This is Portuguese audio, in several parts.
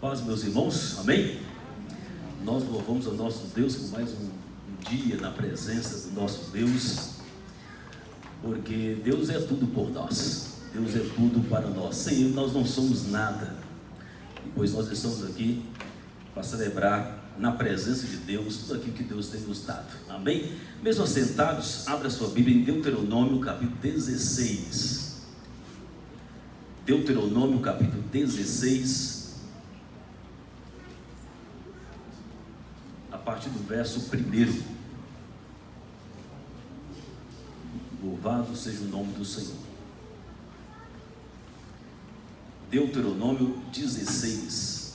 Paz, meus irmãos, amém? Nós louvamos ao nosso Deus por mais um dia na presença do nosso Deus, porque Deus é tudo por nós, Deus é tudo para nós. Sem Ele nós não somos nada, e pois nós estamos aqui para celebrar na presença de Deus tudo aquilo que Deus tem nos dado, amém? Mesmo assentados, abra sua Bíblia em Deuteronômio capítulo 16. Deuteronômio capítulo 16, a partir do verso 1. Louvado seja o nome do Senhor. Deuteronômio 16.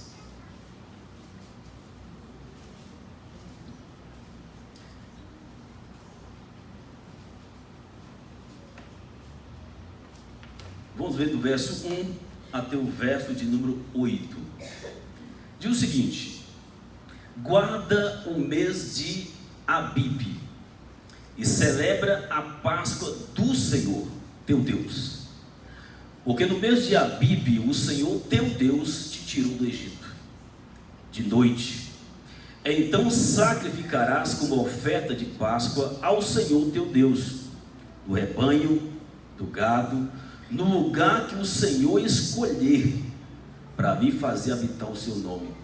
Vamos ver do verso 1 até o verso de número 8. Diz o seguinte: guarda o mês de Abibe e celebra a Páscoa do Senhor teu Deus, porque no mês de Abibe o Senhor teu Deus te tirou do Egito de noite. Então sacrificarás como oferta de Páscoa ao Senhor teu Deus do rebanho, do gado, no lugar que o Senhor escolher para vir fazer habitar o seu nome.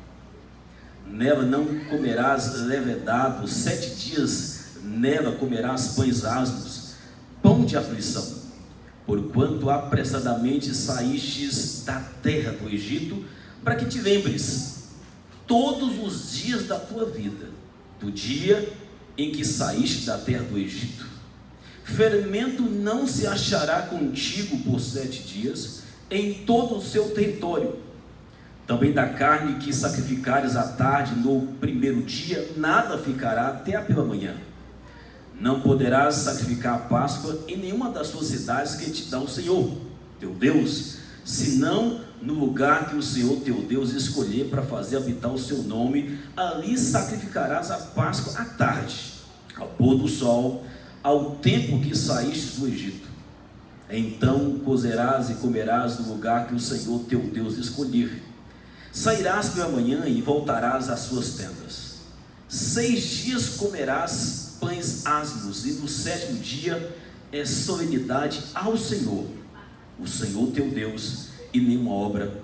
Nela não comerás levedado, 7 dias nela comerás pães asmos, pão de aflição, porquanto apressadamente saístes da terra do Egito, para que te lembres todos os dias da tua vida, do dia em que saíste da terra do Egito. Fermento não se achará contigo por 7 dias em todo o seu território. Também da carne que sacrificares à tarde no primeiro dia, nada ficará até pela manhã. Não poderás sacrificar a Páscoa em nenhuma das suas cidades que te dá o Senhor teu Deus, senão no lugar que o Senhor teu Deus escolher para fazer habitar o seu nome. Ali sacrificarás a Páscoa à tarde, ao pôr do sol, ao tempo que saíste do Egito. Então cozerás e comerás no lugar que o Senhor teu Deus escolher. Sairás pela manhã e voltarás às suas tendas. 6 dias comerás pães asmos, e no 7º dia é solenidade ao Senhor, o Senhor teu Deus, e nenhuma obra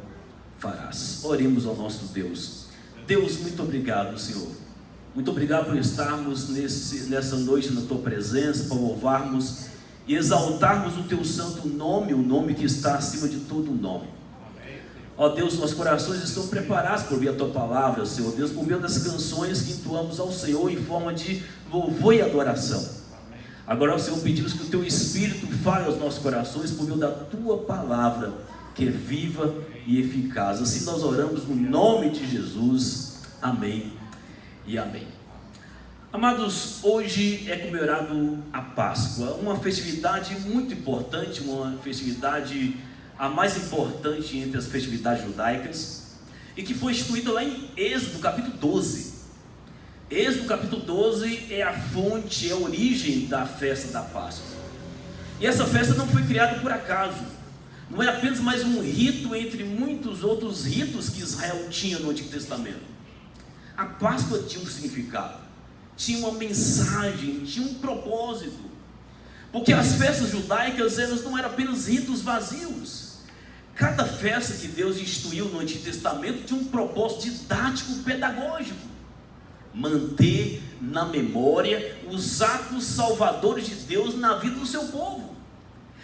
farás. Oremos ao nosso Deus. Deus, muito obrigado, Senhor. Muito obrigado por estarmos nessa noite na tua presença, para louvarmos e exaltarmos o teu santo nome, o nome que está acima de todo nome. Ó Deus, nossos corações estão preparados por ouvir a tua palavra, Senhor Deus, por meio das canções que entoamos ao Senhor em forma de louvor e adoração. Agora, ó Senhor, pedimos que o teu Espírito fale aos nossos corações por meio da tua palavra, que é viva e eficaz. Assim nós oramos no nome de Jesus. Amém e amém. Amados, hoje é comemorado a Páscoa, uma festividade muito importante, uma festividade a mais importante entre as festividades judaicas, e que foi instituída lá em Êxodo capítulo 12. Êxodo capítulo 12 é a fonte, é a origem da festa da Páscoa. E essa festa não foi criada por acaso, não é apenas mais um rito entre muitos outros ritos que Israel tinha no Antigo Testamento. A Páscoa tinha um significado, tinha uma mensagem, tinha um propósito, porque as festas judaicas, elas não eram apenas ritos vazios. Cada festa que Deus instituiu no Antigo Testamento tinha um propósito didático, pedagógico: manter na memória os atos salvadores de Deus na vida do seu povo.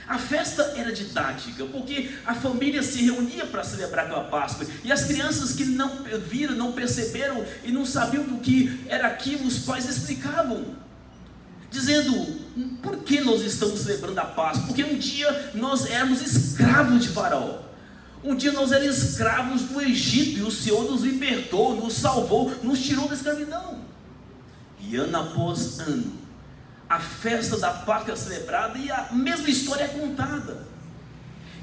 A festa era didática, porque a família se reunia para celebrar aquela Páscoa, e as crianças que não viram, não perceberam e não sabiam do que era aquilo, os pais explicavam, dizendo: por que nós estamos celebrando a Páscoa? Porque um dia nós éramos escravos de Faraó, um dia nós éramos escravos do Egito, e o Senhor nos libertou, nos salvou, nos tirou da escravidão. E ano após ano, a festa da Páscoa é celebrada, e a mesma história é contada.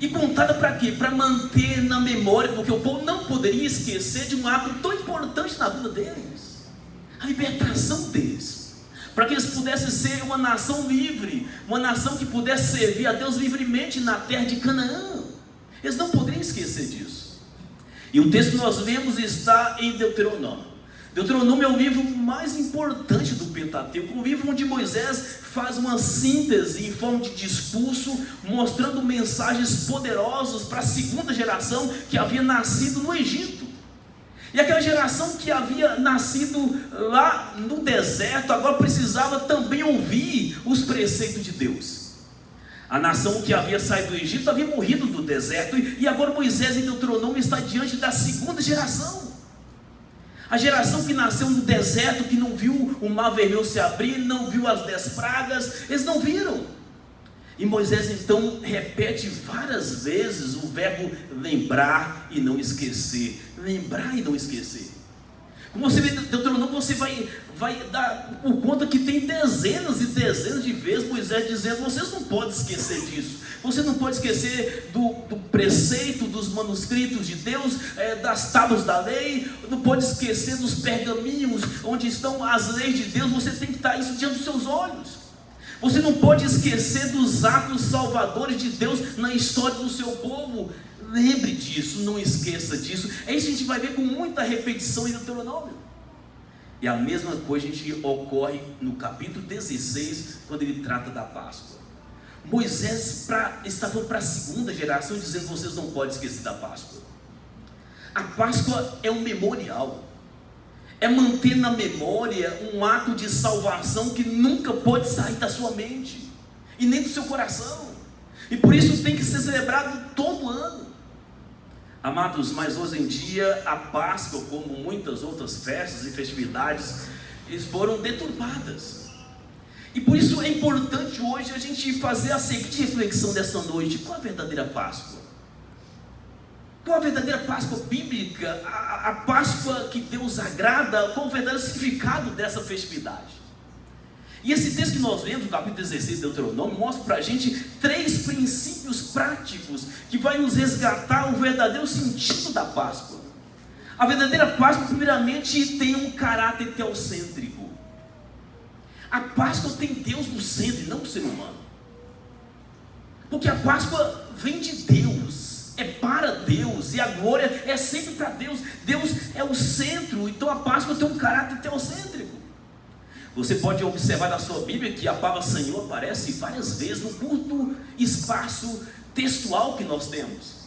E contada para quê? Para manter na memória, porque o povo não poderia esquecer de um ato tão importante na vida deles, a libertação deles, para que eles pudessem ser uma nação livre, uma nação que pudesse servir a Deus livremente na terra de Canaã. Eles não poderiam esquecer disso. E o texto que nós lemos está em Deuteronômio. Deuteronômio é o livro mais importante do Pentateuco, um livro onde Moisés faz uma síntese em forma de discurso, mostrando mensagens poderosas para a segunda geração que havia nascido no Egito. E aquela geração que havia nascido lá no deserto, agora precisava também ouvir os preceitos de Deus. A nação que havia saído do Egito havia morrido no deserto, e agora Moisés em Deuteronômio está diante da segunda geração. A geração que nasceu no deserto, que não viu o mar vermelho se abrir, não viu as 10 pragas, eles não viram. E Moisés então repete várias vezes o verbo lembrar e não esquecer. Lembrar e não esquecer. Como você vê em Deuteronômio, você vai dar por conta que tem dezenas e dezenas de vezes Moisés dizendo: vocês não podem esquecer disso. Você não pode esquecer do preceito, dos manuscritos de Deus, das tábuas da lei. Não pode esquecer dos pergaminhos onde estão as leis de Deus. Você tem que estar isso diante dos seus olhos. Você não pode esquecer dos atos salvadores de Deus na história do seu povo. Lembre disso, não esqueça disso. É isso que a gente vai ver com muita repetição em Deuteronômio. E a mesma coisa a gente ocorre no capítulo 16, quando ele trata da Páscoa. Moisés está falando para a segunda geração, dizendo: vocês não podem esquecer da Páscoa. A Páscoa é um memorial, é manter na memória um ato de salvação que nunca pode sair da sua mente e nem do seu coração, e por isso tem que ser celebrado todo ano. Amados, mas hoje em dia a Páscoa, como muitas outras festas e festividades, eles foram deturpadas. E por isso é importante hoje a gente fazer a seguinte reflexão dessa noite: qual a verdadeira Páscoa? Qual a verdadeira Páscoa bíblica? A Páscoa que Deus agrada? Qual o verdadeiro significado dessa festividade? E esse texto que nós lemos, no capítulo 16 de Deuteronômio, mostra para a gente 3 princípios práticos que vai nos resgatar o verdadeiro sentido da Páscoa. A verdadeira Páscoa, primeiramente, tem um caráter teocêntrico. A Páscoa tem Deus no centro e não o ser humano. Porque a Páscoa vem de Deus, é para Deus, e a glória é sempre para Deus. Deus é o centro, então a Páscoa tem um caráter teocêntrico. Você pode observar na sua Bíblia que a palavra Senhor aparece várias vezes no curto espaço textual que nós temos.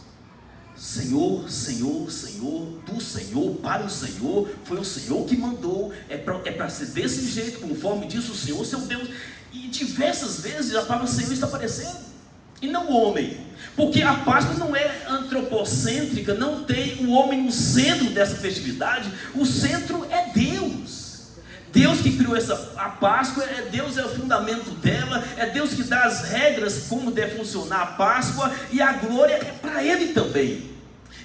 Senhor, Senhor, Senhor, do Senhor, para o Senhor, foi o Senhor que mandou, é para ser desse jeito, conforme diz o Senhor, seu Deus. E diversas vezes a palavra Senhor está aparecendo, e não o homem, porque a Páscoa não é antropocêntrica, não tem o homem no centro dessa festividade. O centro é Deus. Deus que criou a Páscoa, Deus é o fundamento dela, é Deus que dá as regras como deve funcionar a Páscoa, e a glória é para Ele também.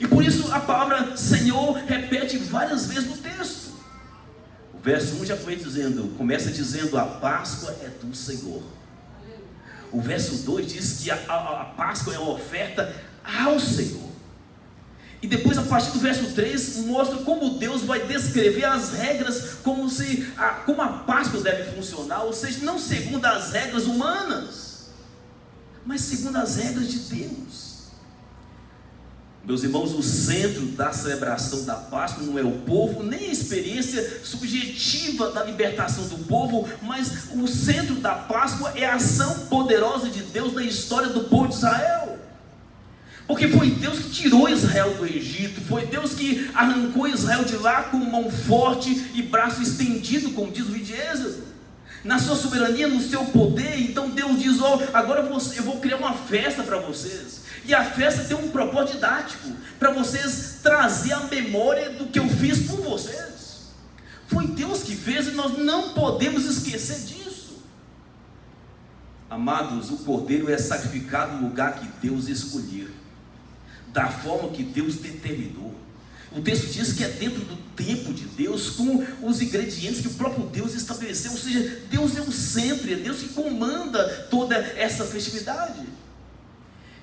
E por isso a palavra Senhor repete várias vezes no texto. O verso 1 já começa dizendo: a Páscoa é do Senhor. O verso 2 diz que a Páscoa é uma oferta ao Senhor. E depois, a partir do verso 3, mostra como Deus vai descrever as regras, como a Páscoa deve funcionar, ou seja, não segundo as regras humanas, mas segundo as regras de Deus. Meus irmãos, o centro da celebração da Páscoa não é o povo, nem a experiência subjetiva da libertação do povo, mas o centro da Páscoa é a ação poderosa de Deus na história do povo de Israel. Porque foi Deus que tirou Israel do Egito, foi Deus que arrancou Israel de lá com mão forte e braço estendido, como diz o livro de Êxodo. Na sua soberania, no seu poder, então Deus diz: agora eu vou criar uma festa para vocês. E a festa tem um propósito didático, para vocês trazer a memória do que eu fiz por vocês. Foi Deus que fez e nós não podemos esquecer disso. Amados, o cordeiro é sacrificado no lugar que Deus escolheu, da forma que Deus determinou. O texto diz que é dentro do templo de Deus, com os ingredientes que o próprio Deus estabeleceu. Ou seja, Deus é o centro, é Deus que comanda toda essa festividade.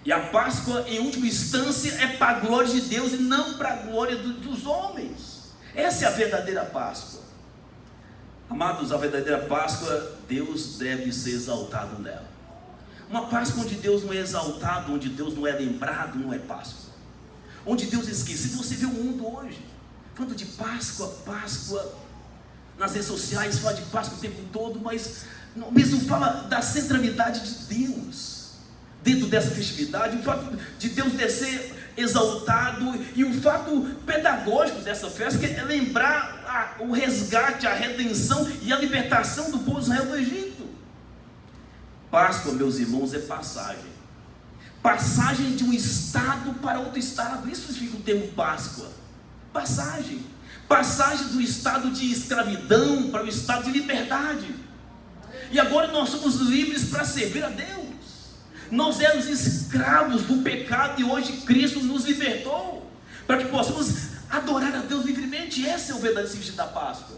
E a Páscoa, em última instância, é para a glória de Deus e não para a glória dos homens. Essa é a verdadeira Páscoa. Amados, a verdadeira Páscoa, Deus deve ser exaltado nela. Uma Páscoa onde Deus não é exaltado, onde Deus não é lembrado, não é Páscoa. onde Deus é esquecido. Você vê o mundo hoje falando de Páscoa, Páscoa, nas redes sociais fala de Páscoa o tempo todo, mas não mesmo fala da centralidade de Deus dentro dessa festividade, o fato de Deus descer exaltado, e o fato pedagógico dessa festa, que é lembrar o resgate, a redenção e a libertação do povo de Israel do Egito. Páscoa, meus irmãos, é passagem de um estado para outro estado. Isso significa o termo Páscoa. Passagem do estado de escravidão para o estado de liberdade. E agora nós somos livres para servir a Deus. Nós éramos escravos do pecado e hoje Cristo nos libertou para que possamos adorar a Deus livremente. Esse é o verdadeiro sentido da Páscoa.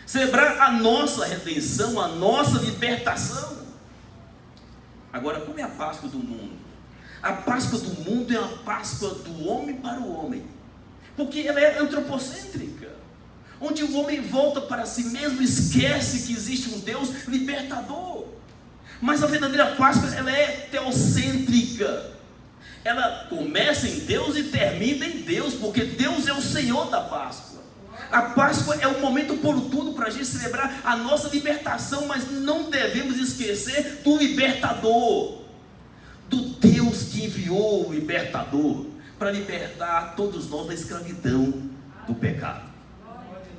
Celebrar a nossa redenção, a nossa libertação. Agora, como é a Páscoa do mundo? A Páscoa do mundo é a Páscoa do homem para o homem, porque ela é antropocêntrica, onde o homem volta para si mesmo, esquece que existe um Deus libertador. Mas a verdadeira Páscoa, ela é teocêntrica. Ela começa em Deus e termina em Deus, porque Deus é o Senhor da Páscoa. A Páscoa é o momento oportuno para a gente celebrar a nossa libertação, mas não devemos esquecer do libertador, do Deus que enviou o libertador para libertar todos nós da escravidão do pecado.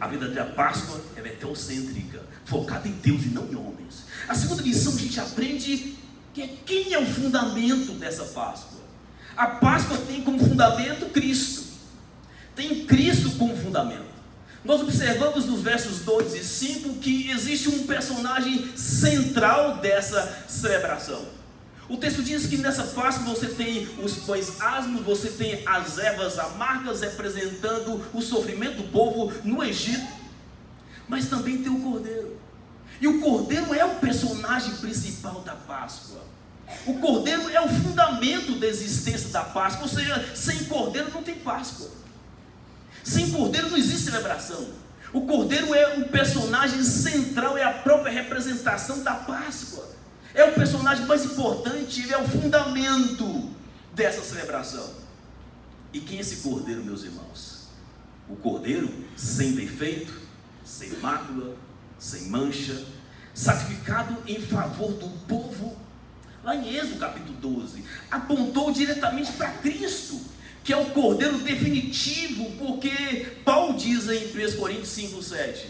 A verdadeira Páscoa, ela é teocêntrica, focada em Deus e não em homens. A segunda lição que a gente aprende que quem é o fundamento dessa Páscoa. A Páscoa tem como fundamento Cristo. Tem Cristo como fundamento. Nós observamos nos versos 2 e 5 que existe um personagem central dessa celebração. O texto diz que nessa Páscoa você tem os pães asmos, você tem as ervas amargas representando o sofrimento do povo no Egito, mas também tem o Cordeiro. E o Cordeiro é o personagem principal da Páscoa. O Cordeiro é o fundamento da existência da Páscoa, ou seja, sem Cordeiro não tem Páscoa. Sem Cordeiro não existe celebração. O Cordeiro é o personagem central, é a própria representação da Páscoa. É o personagem mais importante, ele é o fundamento dessa celebração. E quem é esse Cordeiro, meus irmãos? O Cordeiro sem defeito, sem mácula, sem mancha, sacrificado em favor do povo, lá em Êxodo capítulo 12, apontou diretamente para Cristo, que é o Cordeiro definitivo, porque Paulo diz em 1 Coríntios 5:7,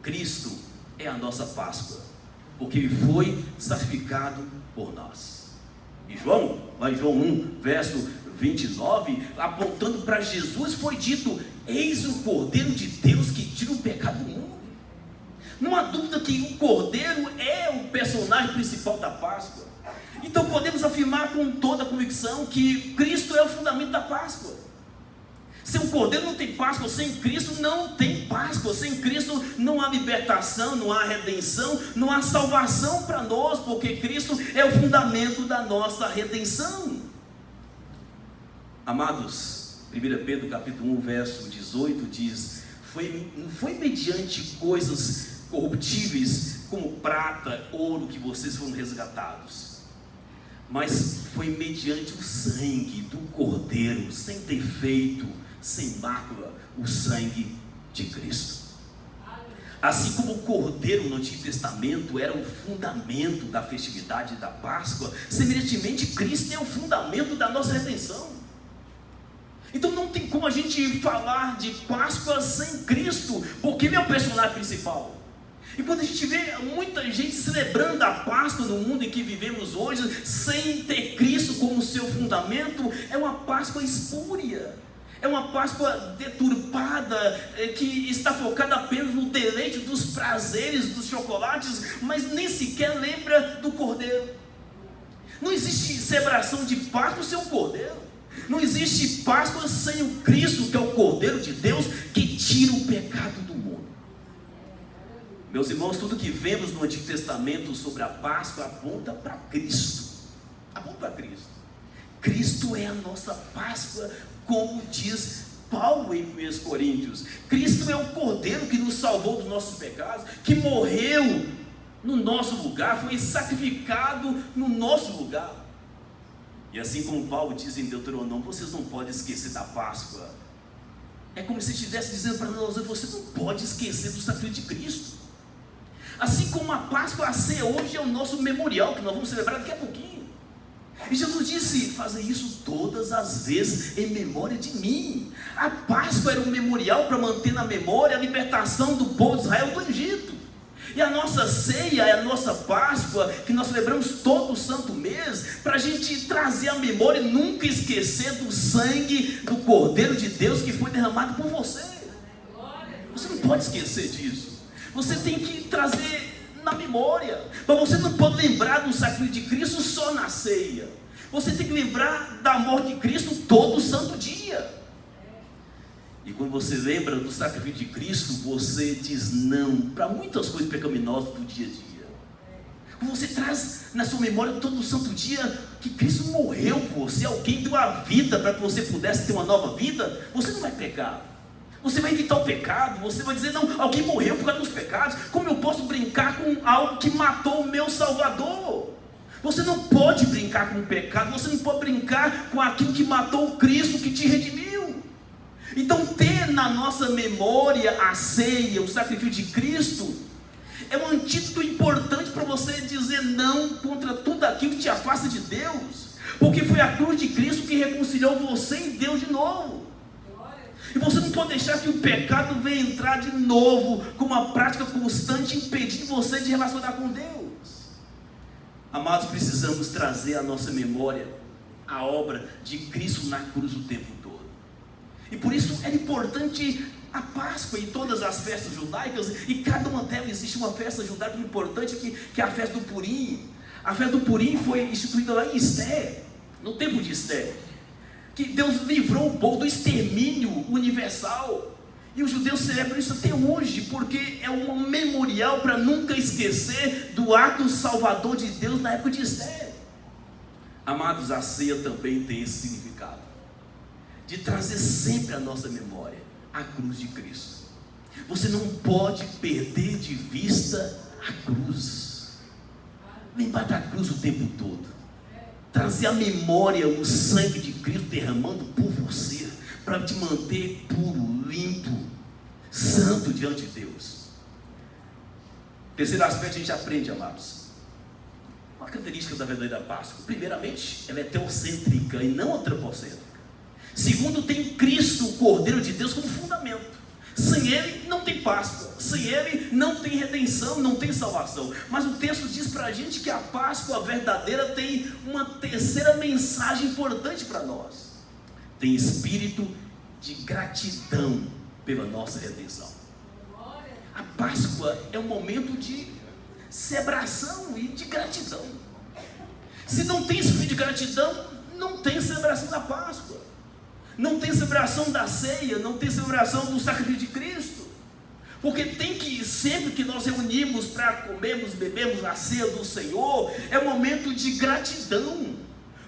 Cristo é a nossa Páscoa, porque ele foi sacrificado por nós. E João, lá em João 1, verso 29, apontando para Jesus, foi dito: eis o Cordeiro de Deus que tira o pecado do mundo. Não há dúvida que o Cordeiro é o personagem principal da Páscoa. Então podemos afirmar com toda a convicção que Cristo é o fundamento da Páscoa. Sem o Cordeiro não tem Páscoa, sem Cristo não tem Páscoa, sem Cristo não há libertação, não há redenção, não há salvação para nós, porque Cristo é o fundamento da nossa redenção. Amados, 1 Pedro capítulo 1, verso 18 diz: não foi mediante coisas corruptíveis como prata, ouro que vocês foram resgatados, mas foi mediante o sangue do Cordeiro, sem defeito, sem mácula, o sangue de Cristo. Assim como o Cordeiro no Antigo Testamento era o fundamento da festividade da Páscoa, semelhantemente Cristo é o fundamento da nossa redenção. Então não tem como a gente falar de Páscoa sem Cristo, porque ele é o personagem principal. E quando a gente vê muita gente celebrando a Páscoa no mundo em que vivemos hoje, sem ter Cristo como seu fundamento, é uma Páscoa espúria, é uma Páscoa deturpada, que está focada apenas no deleite dos prazeres, dos chocolates, mas nem sequer lembra do Cordeiro. Não existe celebração de Páscoa sem o Cordeiro. Não existe Páscoa sem o Cristo, que é o Cordeiro de Deus, que tira o pecado do mundo. Meus irmãos, tudo que vemos no Antigo Testamento sobre a Páscoa aponta para Cristo. Aponta para Cristo. Cristo é a nossa Páscoa, como diz Paulo em 1 Coríntios. Cristo é o Cordeiro que nos salvou dos nossos pecados, que morreu no nosso lugar, foi sacrificado no nosso lugar. E assim como Paulo diz em Deuteronômio, vocês não podem esquecer da Páscoa. É como se estivesse dizendo para nós: você não pode esquecer do sacrifício de Cristo. Assim como a Páscoa, a ceia hoje é o nosso memorial, que nós vamos celebrar daqui a pouquinho. E Jesus disse: fazer isso todas as vezes em memória de mim. A Páscoa era um memorial para manter na memória a libertação do povo de Israel do Egito. E a nossa ceia é a nossa Páscoa, que nós celebramos todo o santo mês, para a gente trazer a memória e nunca esquecer do sangue do Cordeiro de Deus que foi derramado por você. Você não pode esquecer disso. Você tem que trazer na memória. Mas você não pode lembrar do sacrifício de Cristo só na ceia. Você tem que lembrar da morte de Cristo todo o santo dia. E quando você lembra do sacrifício de Cristo, você diz não para muitas coisas pecaminosas do dia a dia. Quando você traz na sua memória todo o santo dia que Cristo morreu por você, alguém deu a vida para que você pudesse ter uma nova vida, você não vai pecar. Você vai evitar o pecado. Você vai dizer: não, alguém morreu por causa dos pecados. Como eu posso brincar com algo que matou o meu Salvador? Você não pode brincar com o pecado. Você não pode brincar com aquilo que matou o Cristo, que te redimiu. Então, ter na nossa memória a ceia, o sacrifício de Cristo, é um antídoto importante para você dizer não contra tudo aquilo que te afasta de Deus. Porque foi a cruz de Cristo que reconciliou você e Deus de novo. E você não pode deixar que o pecado venha entrar de novo com uma prática constante, impedindo você de relacionar com Deus. Amados, precisamos trazer à nossa memória a obra de Cristo na cruz o tempo todo. E por isso é importante a Páscoa e todas as festas judaicas, e cada uma delas existe uma festa judaica importante, que é a festa do Purim. A festa do Purim foi instituída lá em Esther, no tempo de Esther, que Deus livrou o povo do extermínio universal. E os judeus celebram isso até hoje, porque é um memorial para nunca esquecer do ato salvador de Deus na época de Esther. Amados, a ceia também tem esse significado, de trazer sempre à nossa memória a cruz de Cristo. Você não pode perder de vista a cruz. Lembrar da cruz o tempo todo. Trazer à memória o sangue de Cristo derramando por você, para te manter puro, limpo, santo diante de Deus. Terceiro aspecto, a gente aprende, amados, uma característica da verdadeira Páscoa. Primeiramente, ela é teocêntrica e não antropocêntrica. Segundo, tem Cristo, o Cordeiro de Deus, como fundamento. Sem Ele não tem Páscoa, sem Ele não tem redenção, não tem salvação. Mas o texto diz para a gente que a Páscoa verdadeira tem uma terceira mensagem importante para nós. Tem espírito de gratidão pela nossa redenção. A Páscoa é um momento de celebração e de gratidão. Se não tem espírito de gratidão, não tem celebração da Páscoa. Não tem celebração da ceia, não tem celebração do sacrifício de Cristo. Porque tem que, sempre que nós reunimos para comermos, bebemos a ceia do Senhor, é um momento de gratidão.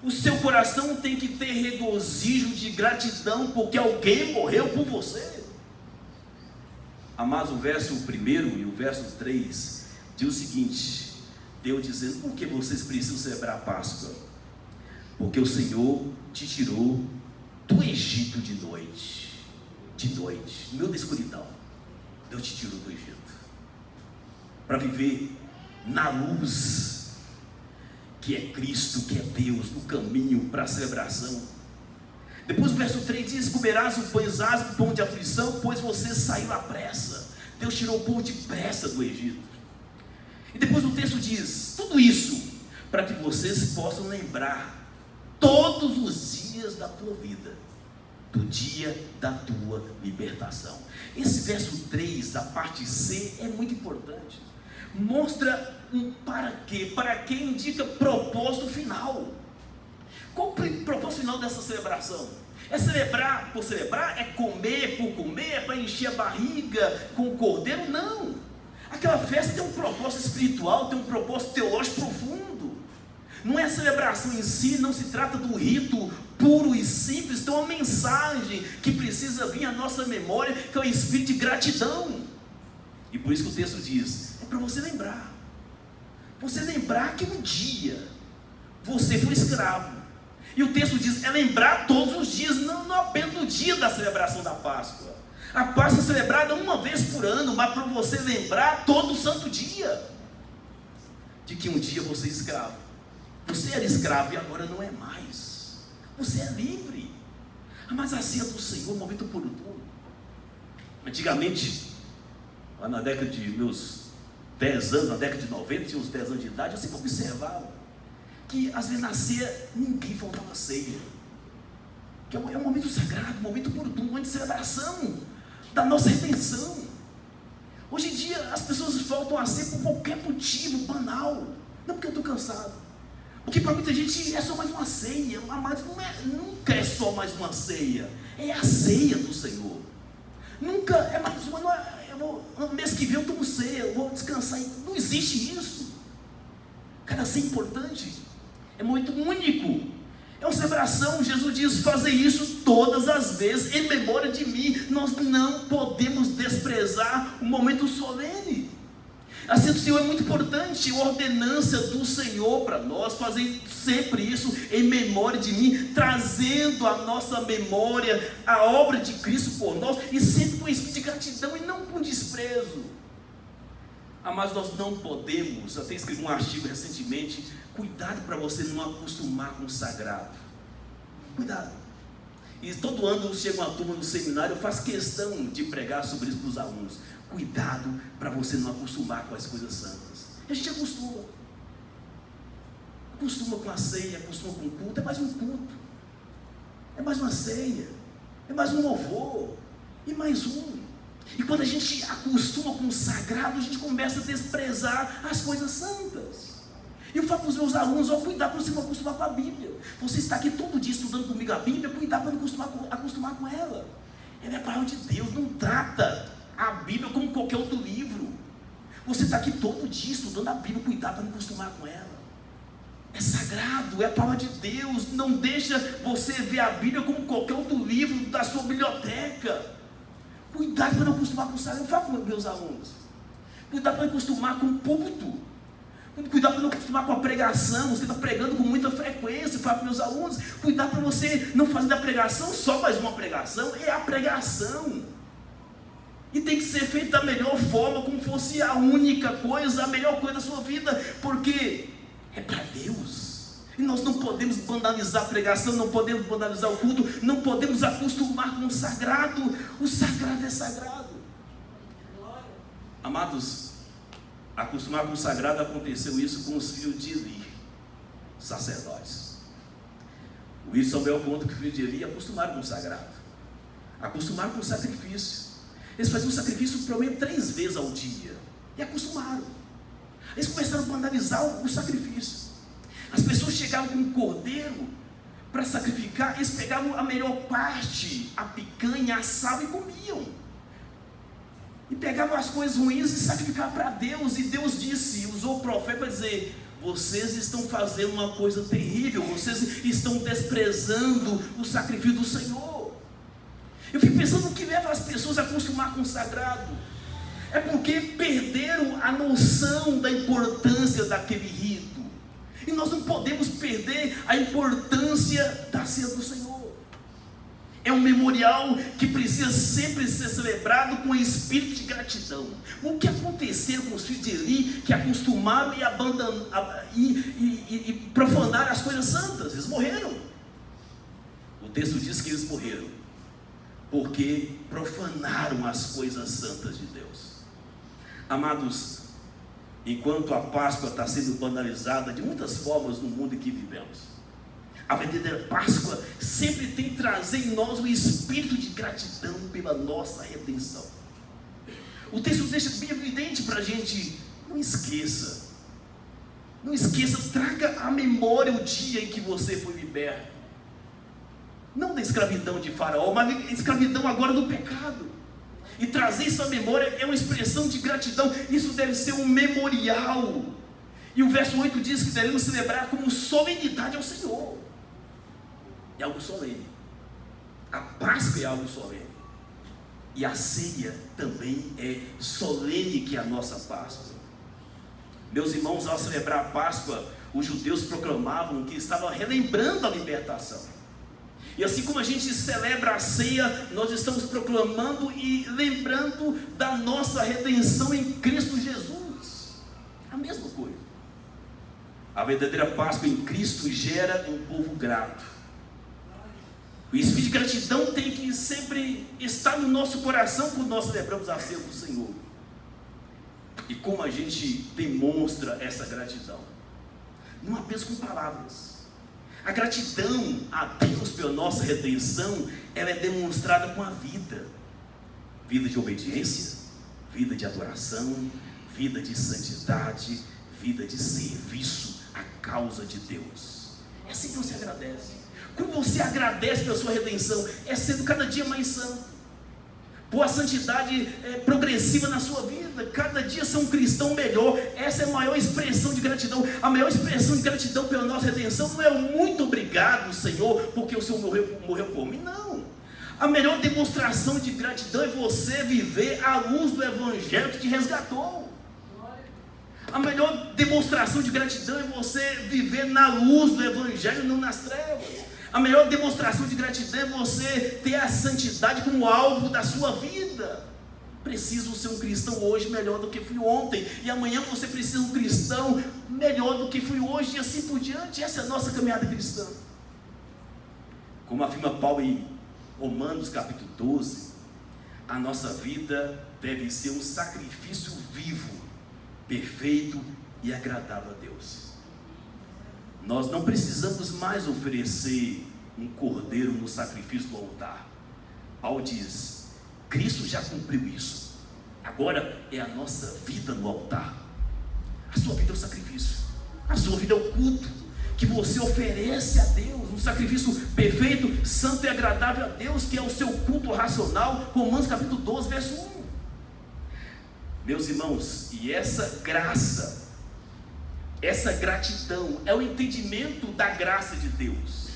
O seu coração tem que ter regozijo de gratidão, porque alguém morreu por você. Amados, o verso 1 e o verso 3 diz o seguinte: Deus dizendo: por que vocês precisam celebrar a Páscoa? Porque o Senhor te tirou do Egito de noite, no meio da escuridão. Deus te tirou do Egito para viver na luz, que é Cristo, que é Deus, no caminho para a celebração. Depois o verso 3 diz: comerás o pão exato, o pão de aflição, pois você saiu à pressa. Deus tirou o povo de pressa do Egito. E depois o texto diz: tudo isso para que vocês possam lembrar todos os dias da tua vida, do dia da tua libertação. Esse verso 3, a parte C, é muito importante. Mostra um para quê. Para quê indica propósito final. Qual o propósito final dessa celebração? É celebrar por celebrar? É comer por comer? É para encher a barriga com o cordeiro? Não. Aquela festa tem um propósito espiritual, tem um propósito teológico profundo. Não é a celebração em si, não se trata do rito puro e simples. Tem uma mensagem que precisa vir à nossa memória, que é o espírito de gratidão. E por isso que o texto diz: é para você lembrar. Você lembrar que um dia você foi escravo, E o texto diz, é lembrar todos os dias, não apenas no dia da celebração da Páscoa. A Páscoa é celebrada uma vez por ano, mas para você lembrar todo santo dia, de que um dia você é escravo. Você era escravo e agora não é mais. Você é livre. Mas a ceia do Senhor, um momento oportuno. Antigamente, lá na década de meus 10 anos, na década de 90, tinha uns 10 anos de idade, eu sempre observava que às vezes na ceia, ninguém faltava ceia. Que é um momento sagrado, um momento oportuno, um momento de celebração da nossa redenção. Hoje em dia, as pessoas faltam a ceia por qualquer motivo banal. Não porque eu estou cansado. Porque para muita gente é só mais uma ceia. Mas nunca é só mais uma ceia. É a ceia do Senhor. Nunca é mais uma. No mês que vem eu tomo ceia, eu vou descansar. Não existe isso. Cada ceia é importante. É muito único. É uma celebração. Jesus diz, fazer isso todas as vezes em memória de mim. Nós não podemos desprezar o momento solene. A ceia do Senhor é muito importante, a ordenança do Senhor para nós, fazer sempre isso em memória de mim, trazendo à nossa memória a obra de Cristo por nós, e sempre com espírito de gratidão e não com desprezo. Mas nós não podemos, até escrevi um artigo recentemente, cuidado para você não acostumar com o sagrado. Cuidado. E todo ano chega uma turma no seminário, eu faço questão de pregar sobre isso para os alunos. Cuidado para você não acostumar com as coisas santas. A gente acostuma com a ceia, acostuma com o culto. É mais um culto, é mais uma ceia, é mais um louvor, e mais um. E quando a gente acostuma com o sagrado, a gente começa a desprezar as coisas santas. E eu falo para os meus alunos, cuidado para você não acostumar com a Bíblia. Você está aqui todo dia estudando comigo a Bíblia, cuidado para não acostumar com ela. Ela é a palavra de Deus, não trata a Bíblia como qualquer outro livro. Você está aqui todo dia estudando a Bíblia, cuidado para não acostumar com ela. É sagrado, é a palavra de Deus. Não deixa você ver a Bíblia como qualquer outro livro da sua biblioteca. Cuidado para não acostumar com o sagrado. Eu falo com meus alunos, cuidado para não acostumar com o púlpito. Cuidado para não acostumar com a pregação. Você está pregando com muita frequência. Eu falo para meus alunos, cuidado para você não fazer da pregação só mais uma pregação. É a pregação. E tem que ser feito da melhor forma, como fosse a única coisa, a melhor coisa da sua vida, porque é para Deus. E nós não podemos banalizar a pregação, não podemos banalizar o culto, não podemos acostumar com o sagrado. O sagrado é sagrado. Amados, acostumar com o sagrado, aconteceu isso com os filhos de Eli, sacerdotes. O Wilson Samuel conta que os filhos de Eli acostumaram com o sagrado, acostumaram com o sacrifício. Eles faziam sacrifício pelo menos 3 vezes ao dia. E acostumaram. Eles começaram a banalizar o sacrifício. As pessoas chegavam com um cordeiro para sacrificar. Eles pegavam a melhor parte, a picanha, assavam e comiam. E pegavam as coisas ruins e sacrificavam para Deus. E Deus disse, usou o profeta para dizer, vocês estão fazendo uma coisa terrível. Vocês estão desprezando o sacrifício do Senhor. Eu fico pensando o que leva as pessoas a acostumar com o sagrado. É porque perderam a noção da importância daquele rito. E nós não podemos perder a importância da ceia do Senhor. É um memorial que precisa sempre ser celebrado com espírito de gratidão. O que aconteceu com os filhos de Eli, que acostumaram e abandonaram e profanaram as coisas santas? Eles morreram. O texto diz que eles morreram porque profanaram as coisas santas de Deus. Amados, enquanto a Páscoa está sendo banalizada de muitas formas no mundo em que vivemos, a verdadeira Páscoa sempre tem que trazer em nós um espírito de gratidão pela nossa redenção. O texto deixa bem evidente para a gente, não esqueça, traga à memória o dia em que você foi liberto. Não da escravidão de Faraó, mas escravidão agora do pecado. E trazer isso à memória é uma expressão de gratidão. Isso deve ser um memorial. E o verso 8 diz que devemos celebrar como solenidade ao Senhor. É algo solene. A Páscoa é algo solene. E a ceia também é solene, que é a nossa Páscoa. Meus irmãos, ao celebrar a Páscoa, os judeus proclamavam que estavam relembrando a libertação. E assim como a gente celebra a ceia, nós estamos proclamando e lembrando da nossa redenção em Cristo Jesus. A mesma coisa. A verdadeira Páscoa em Cristo gera um povo grato. O espírito de gratidão tem que sempre estar no nosso coração quando nós celebramos a ceia do Senhor. E como a gente demonstra essa gratidão? Não apenas com palavras. A gratidão a Deus pela nossa redenção, ela é demonstrada com a vida. Vida de obediência, vida de adoração, vida de santidade, vida de serviço à causa de Deus. É assim que você agradece. Como você agradece pela sua redenção? É sendo cada dia mais santo. Por a santidade progressiva na sua vida. Cada dia ser um cristão melhor. Essa é a maior expressão de gratidão. A maior expressão de gratidão pela nossa redenção não é o muito obrigado, Senhor, porque o Senhor morreu por mim. Não. A melhor demonstração de gratidão é você viver à luz do Evangelho que te resgatou. A melhor demonstração de gratidão é você viver na luz do Evangelho, não nas trevas. A melhor demonstração de gratidão é você ter a santidade como alvo da sua vida. Preciso ser um cristão hoje melhor do que fui ontem, e amanhã você precisa um cristão melhor do que fui hoje, e assim por diante. Essa é a nossa caminhada cristã. Como afirma Paulo em Romanos capítulo 12, a nossa vida deve ser um sacrifício vivo, perfeito e agradável a Deus. Nós não precisamos mais oferecer um cordeiro no sacrifício do altar. Paulo diz: Cristo já cumpriu isso. Agora é a nossa vida no altar. A sua vida é o sacrifício. A sua vida é o culto que você oferece a Deus. Um sacrifício perfeito, santo e agradável a Deus, que é o seu culto racional. Romanos capítulo 12, verso 1. Meus irmãos, e essa graça, essa gratidão é o entendimento da graça de Deus.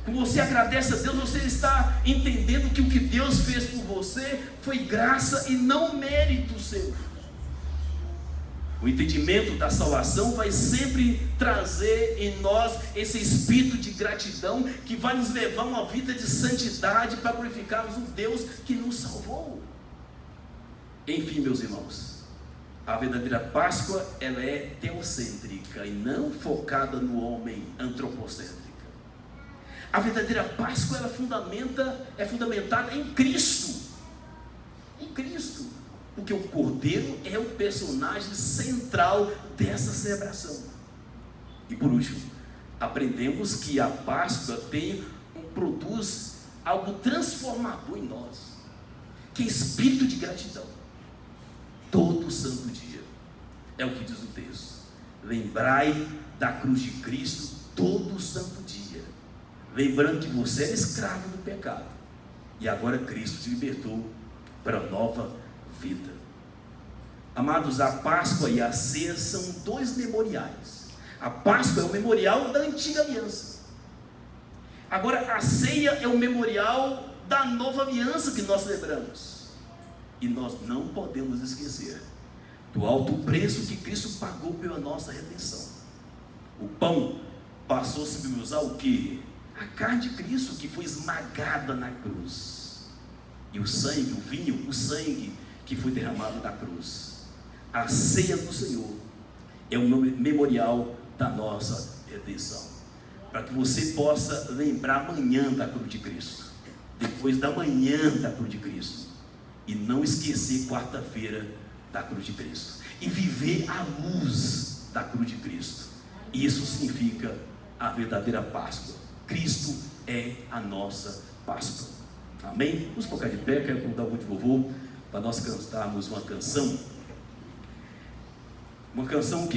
Quando você agradece a Deus, você está entendendo que o que Deus fez por você foi graça e não mérito seu. O entendimento da salvação vai sempre trazer em nós esse espírito de gratidão que vai nos levar a uma vida de santidade para glorificarmos o Deus que nos salvou. Enfim, meus irmãos, a verdadeira Páscoa, ela é teocêntrica e não focada no homem, antropocêntrica. A verdadeira Páscoa, ela é fundamentada em Cristo. Em Cristo. Porque o Cordeiro é o personagem central dessa celebração. E por último, aprendemos que a Páscoa produz algo transformador em nós, que é espírito de gratidão. Todo santo dia, é o que diz o texto. Lembrai da cruz de Cristo todo santo dia, lembrando que você era escravo do pecado, e agora Cristo te libertou para nova vida. Amados, a Páscoa e a ceia são dois memoriais. A Páscoa é o memorial da antiga aliança. Agora a ceia é o memorial da nova aliança que nós celebramos. E nós não podemos esquecer do alto preço que Cristo pagou pela nossa redenção. O pão passou a simbolizar o quê? A carne de Cristo que foi esmagada na cruz. E o sangue, o vinho, o sangue que foi derramado na cruz. A ceia do Senhor é um memorial da nossa redenção. Para que você possa lembrar amanhã da cruz de Cristo. Depois da manhã da cruz de Cristo. E não esquecer quarta-feira da cruz de Cristo. E viver à luz da cruz de Cristo. Isso significa a verdadeira Páscoa. Cristo é a nossa Páscoa. Amém? Vamos colocar de pé, quero convidar muito louvor para nós cantarmos uma canção. Uma canção que